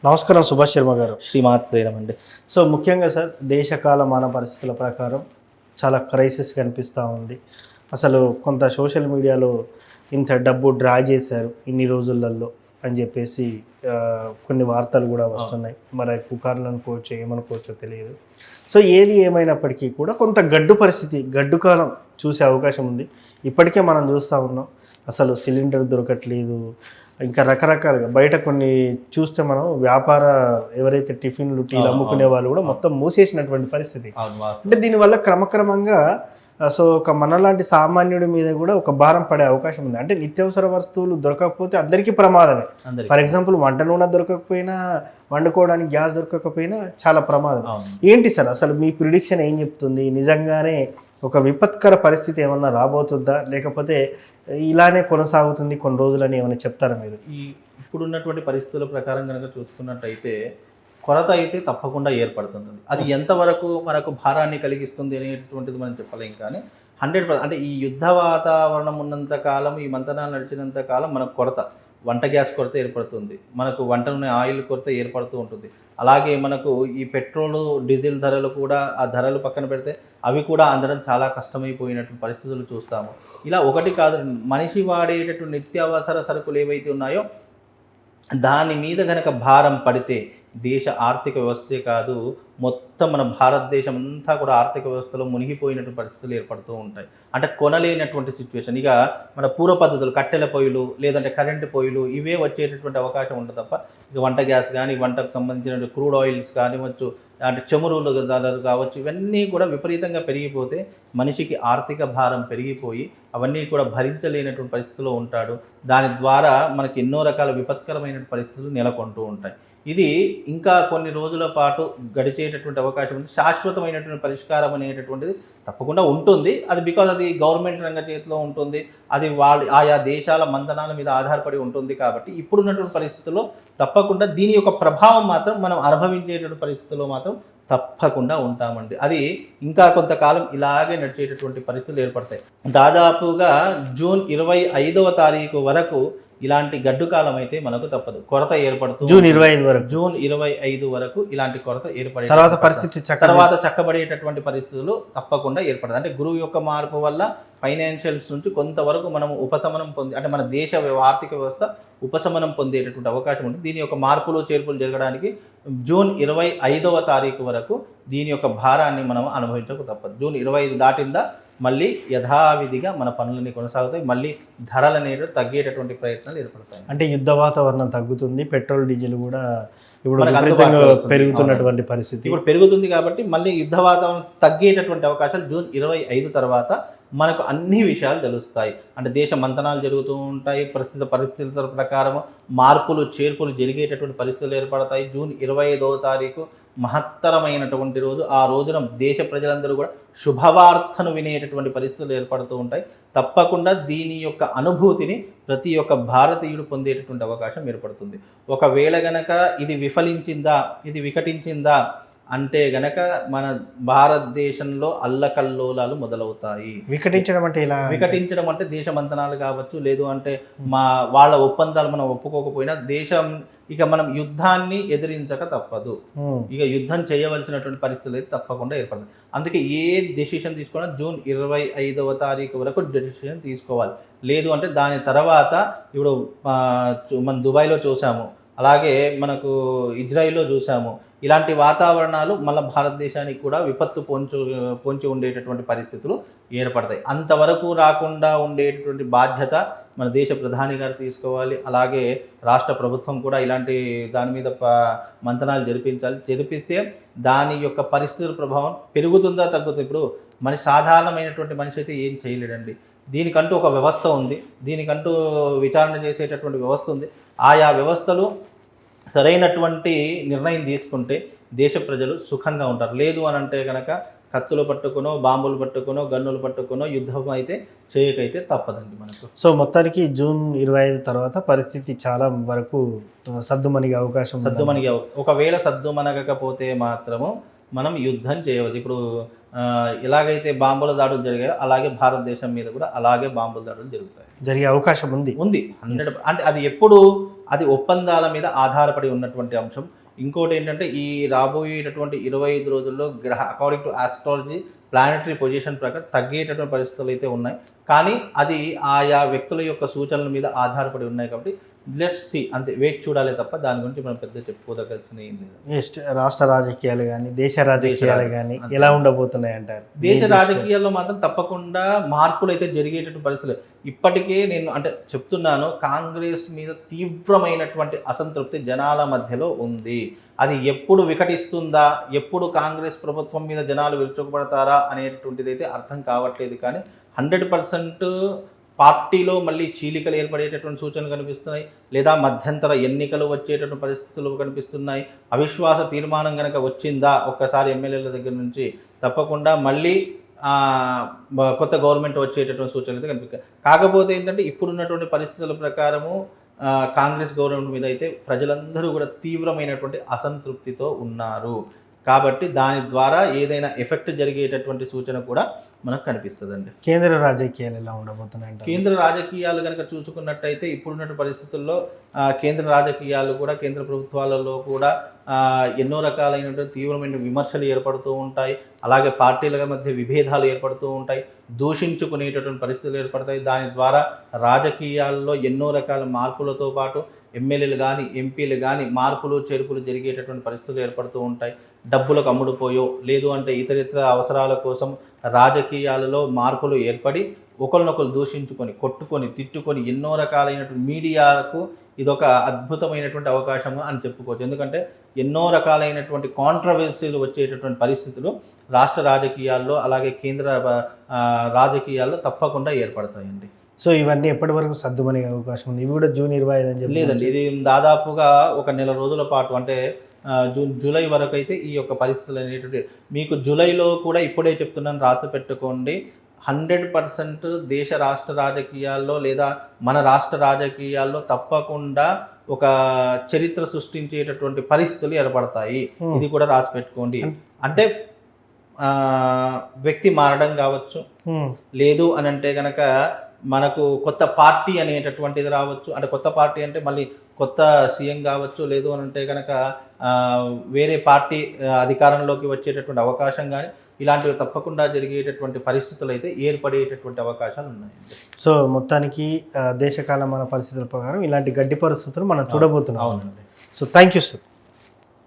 నమస్కారం సుభాష్ శర్మ గారు. శ్రీమాత్రేనమండి. సో ముఖ్యంగా సార్ దేశకాల మాన పరిస్థితుల ప్రకారం చాలా క్రైసిస్ కనిపిస్తూ ఉంది. అసలు కొంత సోషల్ మీడియాలో ఇంత డబ్బు డ్రా చేశారు ఇన్ని రోజులలో అని చెప్పేసి కొన్ని వార్తలు కూడా వస్తున్నాయి. మరి పుకార్లు అనుకోవచ్చు ఏమనుకోవచ్చో తెలియదు. సో ఏది ఏమైనప్పటికీ కూడా కొంత గడ్డు కాలం చూసే అవకాశం ఉంది. ఇప్పటికే మనం చూస్తూ ఉన్నాం, అసలు సిలిండర్ దొరకట్లేదు. ఇంకా రకరకాలుగా బయట కొన్ని చూస్తే మనం ఎవరైతే టిఫిన్లు టీలు అమ్ముకునే వాళ్ళు కూడా మొత్తం మూసేసినటువంటి పరిస్థితి. అంటే దీనివల్ల క్రమక్రమంగా సో ఒక మనలాంటి సామాన్యుడి మీద కూడా ఒక భారం పడే అవకాశం ఉంది. అంటే నిత్యావసర వస్తువులు దొరకకపోతే అందరికీ ప్రమాదమే. ఫర్ ఎగ్జాంపుల్ వంట నూనె దొరకకపోయినా, వండుకోవడానికి గ్యాస్ దొరకకపోయినా చాలా ప్రమాదం. ఏంటి సార్ అసలు మీ ప్రిడిక్షన్ ఏం చెప్తుంది? నిజంగానే ఒక విపత్కర పరిస్థితి ఏమన్నా రాబోతుందా, లేకపోతే ఇలానే కొనసాగుతుంది కొన్ని రోజులని ఏమైనా చెప్తారా మీరు? ఇప్పుడున్నటువంటి పరిస్థితుల ప్రకారం కనుక చూసుకున్నట్టయితే కొరత అయితే తప్పకుండా ఏర్పడుతుంది. అది ఎంతవరకు మనకు భారాన్ని కలిగిస్తుంది అనేటువంటిది మనం చెప్పలేం. కానీ 100% అంటే ఈ యుద్ధ వాతావరణం ఉన్నంత కాలం, ఈ మంతనాలు నడిచినంత కాలం మనకు కొరత, వంట గ్యాస్ కొరత ఏర్పడుతుంది, మనకు వంట నూనె ఆయిల్ కొరత ఏర్పడుతూ ఉంటుంది. అలాగే మనకు ఈ పెట్రోలు డీజిల్ ధరలు కూడా, ఆ ధరలు పక్కన పెడితే అవి కూడా అందడం చాలా కష్టమైపోయినటువంటి పరిస్థితులు చూస్తాము. ఇలా ఒకటి కాదు, మనిషి వాడేటటువంటి నిత్యావసర సరుకులు ఏవైతే ఉన్నాయో దాని మీద కనుక భారం పడితే దేశ ఆర్థిక వ్యవస్థే కాదు, మొత్తం మన భారతదేశం అంతా కూడా ఆర్థిక వ్యవస్థలో మునిగిపోయినటువంటి పరిస్థితులు ఏర్పడుతూ ఉంటాయి. అంటే కొనలేనటువంటి సిచ్యువేషన్. ఇక మన పూర్వ పద్ధతులు కట్టెల పొయ్యిలు లేదంటే కరెంటు పొయ్యిలు ఇవే వచ్చేటటువంటి అవకాశం ఉంటుంది తప్ప ఇక వంట గ్యాస్ కానీ, వంటకు సంబంధించిన క్రూడ్ ఆయిల్స్ కానివచ్చు, అంటే చమురులు ధరలు కావచ్చు, ఇవన్నీ కూడా విపరీతంగా పెరిగిపోతే మనిషికి ఆర్థిక భారం పెరిగిపోయి అవన్నీ కూడా భరించలేనటువంటి పరిస్థితిలో ఉంటాడు. దాని ద్వారా మనకి ఎన్నో రకాల విపత్కరమైన పరిస్థితులు నెలకొంటూ ఉంటాయి. ఇది ఇంకా కొన్ని రోజుల పాటు గడిచేటటువంటి అవకాశం ఉంది. శాశ్వతమైనటువంటి పరిష్కారం అనేటటువంటిది తప్పకుండా ఉంటుంది. అది బికాజ్ అది గవర్నమెంట్ రంగ చేతిలో ఉంటుంది. అది ఆయా దేశాల మంతనాల మీద ఆధారపడి ఉంటుంది. కాబట్టి ఇప్పుడున్నటువంటి పరిస్థితుల్లో తప్పకుండా దీని యొక్క ప్రభావం మాత్రం మనం అనుభవించేటటువంటి పరిస్థితుల్లో మాత్రం తప్పకుండా ఉంటామండి. అది ఇంకా కొంతకాలం ఇలాగే నడిచేటటువంటి పరిస్థితులు ఏర్పడతాయి. దాదాపుగా జూన్ 25వ తారీఖు వరకు ఇలాంటి గడ్డు కాలం అయితే మనకు తప్పదు. కొరత ఏర్పడుతుంది. జూన్ 25 వరకు ఇలాంటి కొరత ఏర్పడే తర్వాత చక్కబడేటటువంటి పరిస్థితులు తప్పకుండా ఏర్పడతాయి. అంటే గురువు యొక్క మార్పు వల్ల ఫైనాన్షియల్స్ నుంచి కొంతవరకు మనం ఉపశమనం అంటే మన దేశ ఆర్థిక వ్యవస్థ ఉపశమనం పొందేటటువంటి అవకాశం ఉంటుంది. దీని యొక్క మార్పులు చేర్పులు జరగడానికి జూన్ 25వ తారీఖు వరకు దీని యొక్క భారాన్ని మనం అనుభవించక తప్పదు. జూన్ 25 దాటిందా మళ్ళీ యథావిధిగా మన పనులన్నీ కొనసాగుతాయి. మళ్ళీ ధరలు అనేవి తగ్గేటటువంటి ప్రయత్నాలు ఏర్పడతాయి. అంటే యుద్ధ వాతావరణం తగ్గుతుంది, పెట్రోల్ డీజిల్ కూడా ఇప్పుడు పెరుగుతున్నటువంటి పరిస్థితి ఇప్పుడు పెరుగుతుంది. కాబట్టి మళ్ళీ యుద్ధ వాతావరణం తగ్గేటటువంటి అవకాశాలు జూన్ 25 తర్వాత మనకు అన్ని విషయాలు తెలుస్తాయి. అంటే దేశ మంతనాలు జరుగుతూ ఉంటాయి. పరిస్థితుల ప్రకారం మార్పులు చేర్పులు జరిగేటటువంటి పరిస్థితులు ఏర్పడతాయి. జూన్ 25వ తారీఖు మహత్తరమైనటువంటి రోజు. ఆ రోజున దేశ ప్రజలందరూ కూడా శుభవార్తను వినేటటువంటి పరిస్థితులు ఏర్పడుతూ ఉంటాయి. తప్పకుండా దీని యొక్క అనుభూతిని ప్రతి ఒక్క భారతీయుడు పొందేటటువంటి అవకాశం ఏర్పడుతుంది. ఒకవేళ గనక ఇది వికటించిందా అంటే గనక మన భారతదేశంలో అల్లకల్లోలాలు మొదలవుతాయి. వికటించడం అంటే దేశ మంతనాలు కావచ్చు, లేదు అంటే వాళ్ళ ఒప్పందాలు మనం ఒప్పుకోకపోయినా దేశం ఇక మనం యుద్ధాన్ని ఎదిరించక తప్పదు. ఇక యుద్ధం చేయవలసినటువంటి పరిస్థితులు అయితే తప్పకుండా ఏర్పడుతుంది. అందుకే ఏ డెసిషన్ తీసుకున్నా జూన్ 25వ తారీఖు వరకు డెసిషన్ తీసుకోవాలి. లేదు అంటే దాని తర్వాత ఇప్పుడు మనం దుబాయ్లో చూసాము, అలాగే మనకు ఇజ్రాయిల్లో చూసాము. ఇలాంటి వాతావరణాలు మళ్ళీ భారతదేశానికి కూడా విపత్తు పొంచి ఉండేటటువంటి పరిస్థితులు ఏర్పడతాయి. అంతవరకు రాకుండా ఉండేటటువంటి బాధ్యత మన దేశ ప్రధాని గారు తీసుకోవాలి. అలాగే రాష్ట్ర ప్రభుత్వం కూడా ఇలాంటి దాని మీద మంతనాలు జరిపిస్తే దాని యొక్క పరిస్థితుల ప్రభావం పెరుగుతుందా తగ్గుతుంది. ఇప్పుడు సాధారణమైనటువంటి మనిషి అయితే ఏం చేయలేడండి. దీనికంటూ ఒక వ్యవస్థ ఉంది, దీనికంటూ విచారణ చేసేటటువంటి వ్యవస్థ ఉంది. ఆయా వ్యవస్థలు సరైనటువంటి నిర్ణయం తీసుకుంటే దేశ ప్రజలు సుఖంగా ఉంటారు. లేదు అని అంటే కనుక కత్తులు పట్టుకునో, బాంబులు పట్టుకునో, గన్నులు పట్టుకునో యుద్ధం అయితే చేయకైతే తప్పదండి మనకు. సో మొత్తానికి జూన్ 25 తర్వాత పరిస్థితి చాలా వరకు సద్దుమణిగే అవకాశం. ఒకవేళ సద్దుమణగకపోతే మాత్రము మనం యుద్ధం చేయవచ్చు. ఇప్పుడు ఎలాగైతే బాంబుల దాడులు జరిగాయో అలాగే భారతదేశం మీద కూడా అలాగే బాంబుల దాడులు జరుగుతాయి, జరిగే అవకాశం ఉంది. 100. అంటే అది ఎప్పుడు అది ఒప్పందాల మీద ఆధారపడి ఉన్నటువంటి అంశం. ఇంకోటి ఏంటంటే ఈ రాబోయేటటువంటి 25 రోజుల్లో according to astrology planetary position ప్రకారం తగ్గేటటువంటి పరిస్థితులు అయితే ఉన్నాయి. కానీ అది ఆయా వ్యక్తుల యొక్క సూచనల మీద ఆధారపడి ఉన్నాయి కాబట్టి లెట్స్ సి, అంతే, వెయిట్ చూడాలి తప్ప దాని గురించి మనం పెద్ద చెప్పుకోదగ్గర ఏం లేదు. నెక్స్ట్ రాష్ట్ర రాజకీయాలు కానీ దేశ రాజకీయాలు కానీ ఎలా ఉండబోతున్నాయి అంటారు? దేశ రాజకీయాల్లో మాత్రం తప్పకుండా మార్పులు అయితే జరిగేటటువంటి పరిస్థితులు. ఇప్పటికే నేను అంటే చెప్తున్నాను, కాంగ్రెస్ మీద తీవ్రమైనటువంటి అసంతృప్తి జనాల మధ్యలో ఉంది. అది ఎప్పుడు వికటిస్తుందా, ఎప్పుడు కాంగ్రెస్ ప్రభుత్వం మీద జనాలు విరుచుకుపడతారా అనేటువంటిది అయితే అర్థం కావట్లేదు. కానీ 100% పార్టీలో మళ్ళీ చీలికలు ఏర్పడేటటువంటి సూచనలు కనిపిస్తున్నాయి, లేదా మధ్యంతర ఎన్నికలు వచ్చేటటువంటి పరిస్థితులు కనిపిస్తున్నాయి. అవిశ్వాస తీర్మానం కనుక వచ్చిందా ఒక్కసారి ఎమ్మెల్యేల దగ్గర నుంచి, తప్పకుండా మళ్ళీ కొత్త గవర్నమెంట్ వచ్చేటటువంటి సూచనలు అయితే కనిపిస్తాయి. కాకపోతే ఏంటంటే ఇప్పుడున్నటువంటి పరిస్థితుల ప్రకారము కాంగ్రెస్ గవర్నమెంట్ మీద అయితే ప్రజలందరూ కూడా తీవ్రమైనటువంటి అసంతృప్తితో ఉన్నారు. కాబట్టి దాని ద్వారా ఏదైనా ఎఫెక్ట్ జరిగేటటువంటి సూచన కూడా మనకు కనిపిస్తుందండి. కేంద్ర రాజకీయాలు ఎలా ఉండబోతున్నాయి? కేంద్ర రాజకీయాలు కనుక చూసుకున్నట్టయితే ఇప్పుడున్న పరిస్థితుల్లో కేంద్ర రాజకీయాలు కూడా, కేంద్ర ప్రభుత్వాలలో కూడా ఎన్నో రకాలైనటువంటి తీవ్రమైన విమర్శలు ఏర్పడుతూ ఉంటాయి. అలాగే పార్టీల మధ్య విభేదాలు ఏర్పడుతూ ఉంటాయి, దూషించుకునేటటువంటి పరిస్థితులు ఏర్పడతాయి. దాని ద్వారా రాజకీయాల్లో ఎన్నో రకాల మార్పులతో పాటు ఎమ్మెల్యేలు కానీ ఎంపీలు కానీ మార్పులు చేర్పులు జరిగేటటువంటి పరిస్థితులు ఏర్పడుతూ ఉంటాయి. డబ్బులకు అమ్ముడుపోయో లేదు అంటే ఇతరితర అవసరాల కోసం రాజకీయాలలో మార్పులు ఏర్పడి ఒకరినొకరు దూషించుకొని, కొట్టుకొని, తిట్టుకొని ఎన్నో రకాలైనటువంటి మీడియాకు ఇదొక అద్భుతమైనటువంటి అవకాశం అని చెప్పుకోవచ్చు. ఎందుకంటే ఎన్నో రకాలైనటువంటి కాంట్రవర్సీలు వచ్చేటటువంటి పరిస్థితులు రాష్ట్ర రాజకీయాల్లో అలాగే కేంద్ర రాజకీయాల్లో తప్పకుండా ఏర్పడతాయండి. సో ఇవన్నీ ఎప్పటి వరకు సర్దుమనే అవకాశం ఉంది? ఇవి కూడా జూన్ 25 అని చెప్పి లేదండి, ఇది దాదాపుగా ఒక నెల రోజుల పాటు, అంటే జూలై వరకు అయితే ఈ యొక్క పరిస్థితులు అనేటువంటి మీకు జూలైలో కూడా ఇప్పుడే చెప్తున్నాను, రాసి పెట్టుకోండి. 100% దేశ రాష్ట్ర రాజకీయాల్లో లేదా మన రాష్ట్ర రాజకీయాల్లో తప్పకుండా ఒక చరిత్ర సృష్టించేటటువంటి పరిస్థితులు ఏర్పడతాయి. ఇది కూడా రాసి పెట్టుకోండి. అంటే వ్యక్తి మారడం కావచ్చు, లేదు అని అంటే కనుక మనకు కొత్త పార్టీ అనేటటువంటిది రావచ్చు. అంటే కొత్త పార్టీ అంటే మళ్ళీ కొత్త సీఎం కావచ్చు, లేదు అని అంటే కనుక వేరే పార్టీ అధికారంలోకి వచ్చేటటువంటి అవకాశం కానీ ఇలాంటివి తప్పకుండా జరిగేటటువంటి పరిస్థితులు అయితే ఏర్పడేటటువంటి అవకాశాలు ఉన్నాయండి. సో మొత్తానికి దేశకాలమాన పరిస్థితుల ప్రకారం ఇలాంటి గడ్డి పరిస్థితులు మనం చూడబోతున్నాం. అవునండి. So thank you sir.